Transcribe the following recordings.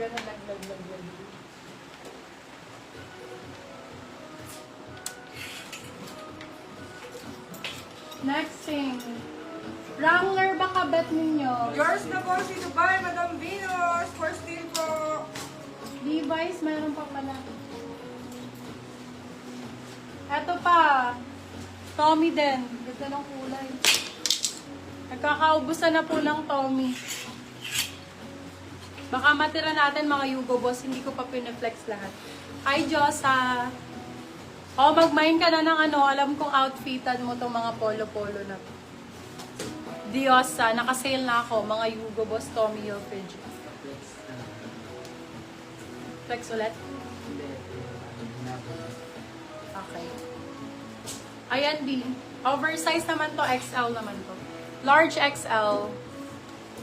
Ganun naglag. Next thing. Wrangler ba kabet ninyo? Yours na po si Dubai, Madam Venus. For steel po. Levi's, mayroon pa pala. Eto pa. Tommy din. Ganda ng kulay. Nagkakaubusan na po ng Tommy. Baka matira natin mga Yugo Boss. Hindi ko pa pineflex lahat. Hi, Josa. O, mag-mine ka na ng ano. Alam kong outfitan mo itong mga polo-polo na to. Diosa. Nakasale na ako. Mga Yugo Boss Tommy Hilfiger. Flex ulit? Okay. Ayan, B. Oversize naman to. XL naman to. Large XL.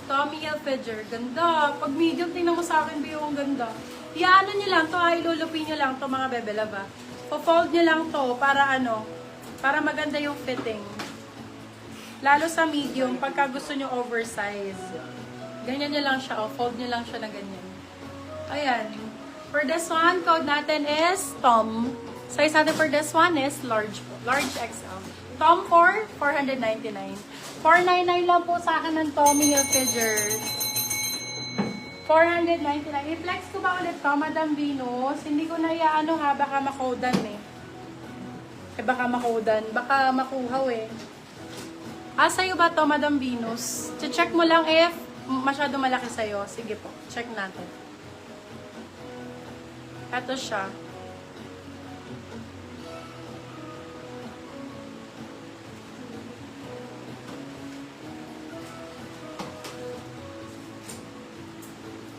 Tommy Hilfiger. Ganda. Pag medium, tingnan mo sa akin, B, yung ganda. Iyaano nyo lang to. Ilulupin nyo lang to, mga bebelaba. Po-fold nyo lang to para ano, para maganda yung fitting. Lalo sa medium, pagka gusto nyo oversize. Ganyan nyo lang siya. O, fold nyo lang siya na ganyan. Ayan. For this one, code natin is Tom. Size natin for this one is large po. Large XL. Tom for 499. 499 lang po sa akin ng Tommy Hilfiger. 499. I-flex ko ba ulit to, Madam Venus? Hindi ko na iaano ha, baka makodan eh. Baka makodan. Baka makuhaw eh. Sa'yo ba to, Madam Venus? Check mo lang if masyado malaki sa'yo. Sige po, check natin. Ito siya.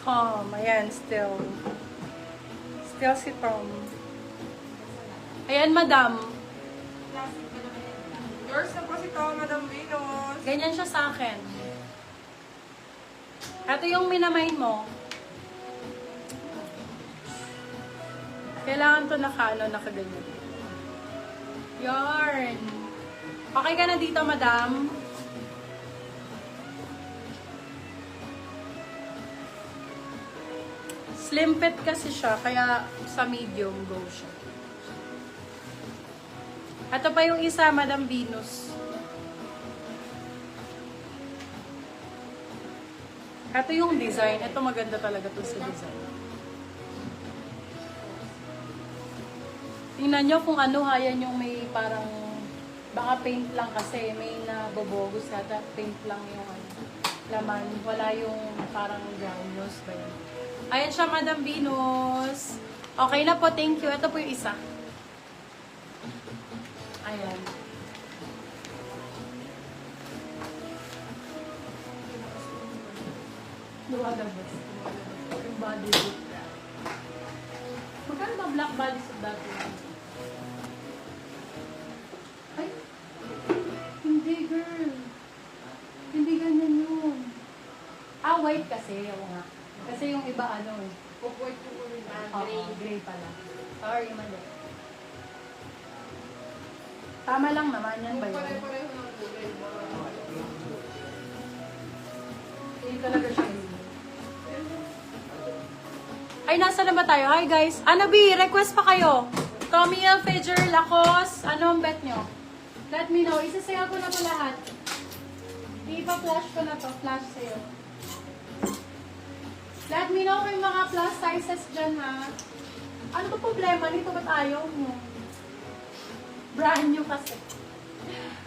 Tom, ayan, still. Still si Tom. Ayan, Madam. Yours na po si Tom, Madam Venus. Ganyan siya sa akin. Ito yung minamain mo. Kailangan to nakaganyan. Yarn. Okay ka na dito, Madam? Slim fit kasi siya, kaya sa medium go siya. Ito pa yung isa, Madam Venus. Ito yung design. Ito maganda talaga to sa design. Tingnan nyo kung ano, hayan yung may parang, baka paint lang kasi, may nabobogos yata, paint lang yung ano, laman. Wala yung parang granules ba yun. Ayan siya, Madam Venus. Okay na po, thank you. Ito po yung isa. Ayan. Lumalabas. Yung body suit. Magkano ba black body suit dati? Ay! Hindi, girl. Hindi ganyan yun. White kasi. Oo nga. Kasi yung iba ano eh. White po rin. Gray pala. Sorry, mali. Tama lang naman yan ba yun? Pare-pareho ng kulay. Hindi talaga siya yun. Ay, nasa na ba tayo? Hi guys. Ano B? Request pa kayo. Tommy Hilfiger, Lacoste. Ano ang bet nyo? Let me know. Isasayaw ko na po lahat. Ipa-flash ko na to. Flash sale. Let me know kung mga plus sizes dyan ha. Ano ba problema nito? Ba't ayaw mo? Brand new kasi.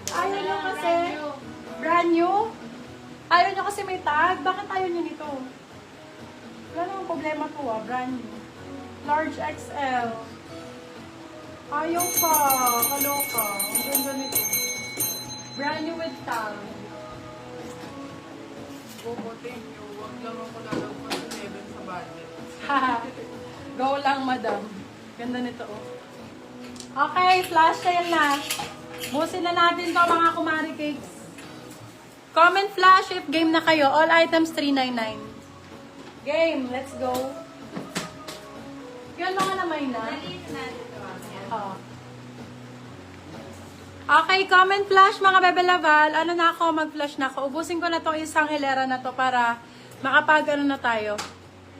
Ayaw nyo kasi. Brand new? Ayaw nyo kasi may tag. Bakit ayaw nyo nito? Wala namang problema po brand new. Large XL. Ayaw pa. Kaloka. Ang ganda nito. Brand new with tag. Bubutin nyo. Huwag lang ako lalagpas sa 7 sa budget. Go lang, madam. Ganda nito, oh. Okay, flash sale na. Busin na natin to mga kumari cakes. Comment flash if game na kayo. All items $399. Game, let's go. Yun mga namay na. Oo. Okay, comment flash mga bebelaval. Ano na ako, mag-flash na ako. Ubusin ko na tong isang hilera na to para makapag ano na tayo.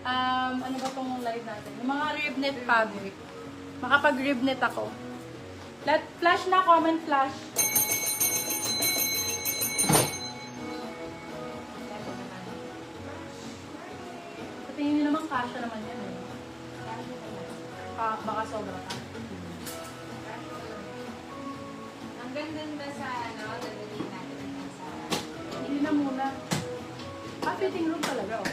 Ano ba tong live natin? Yung mga ribnet fabric. Makapag-ribnet ako. Flash na, comment flash. Sa tingin niyo naman, kasha naman yan eh. Baka sobra ka. Ang ganda sa dadalhin natin sa... Hindi na muna. Fitting room talaga, oh.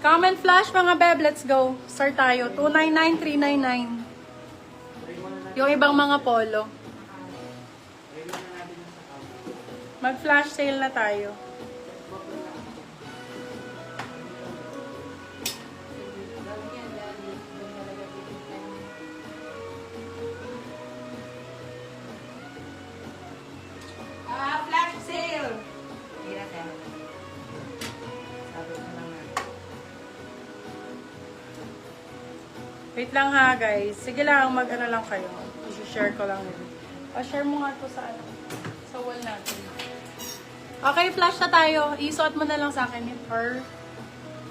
Comment flash mga beb, let's go. Start tayo. 299, 399. Yung ibang mga polo. Mag-flash sale na tayo. Flash sale! Hirap yan. Sabi ko na nga. Wait lang ha, guys. Sige lang, mag-ano lang kayo. I-share ko lang yun. Share mo nga to sa ano, sa wall natin. Okay, flash na tayo. Isuot mo na lang sa akin yun. Or,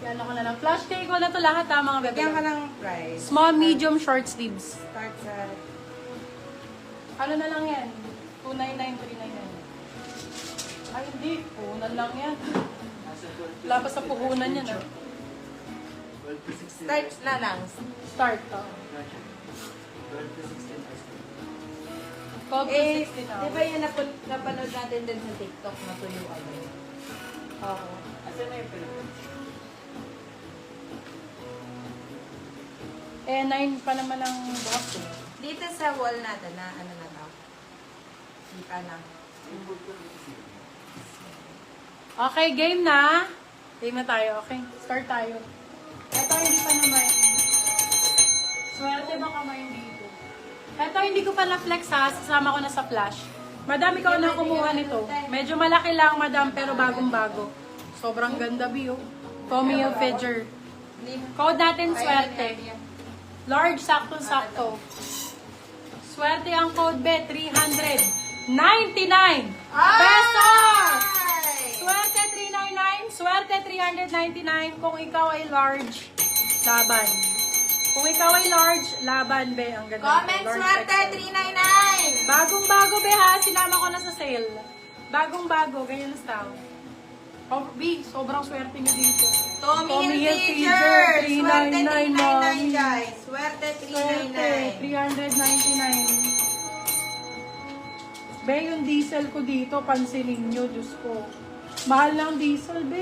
yan ako na lang. Flash take ko na to lahat ha, mga bebe. Bigyan ka ng price. Small, medium, short sleeves. Start sa... Ano na lang yan? 299, 399. Ay, hindi. Puhunan lang yan. Wala pa sa puhunan yan, ah. Start na lang. Start, to. 12 to 16 Eh, di hours. ba yun napanood natin din sa TikTok na tuyuan mo? Oo. Eh, 9 pa naman ang box eh. Dito sa wall natin na ano na to? Kita na. Okay, game na. Game na tayo, okay? Start tayo. Ito hindi pa naman. Swerte baka may dito. Ito hindi ko pa na-flex ha. Sasama ko na sa flash. Madam, ikaw na kumuha nito. Medyo malaki lang, madam, pero bagong-bago. Sobrang ganda, Bio. Tommy Hilfiger. Code natin, swerte. Large, sakto-sakto. Swerte ang code, be. 399 pesos! Swerte 399, swerte 399. Kung ikaw ay large, laban. Kung ikaw ay large, laban, be. Ang ganda. Comment Large swerte XL. 399! Bagong-bago, be, ha. Sinama ko na sa sale. Bagong-bago, ganyan na style. Oh, B, sobrang swerte niyo dito. Tommy Hilfiger, Hilfiger! Swerte 399, 399 guys! Swerte Swerte, 399! 399. Be, yung diesel ko dito, pansinin nyo, Diyos ko. Mahal ng diesel, be.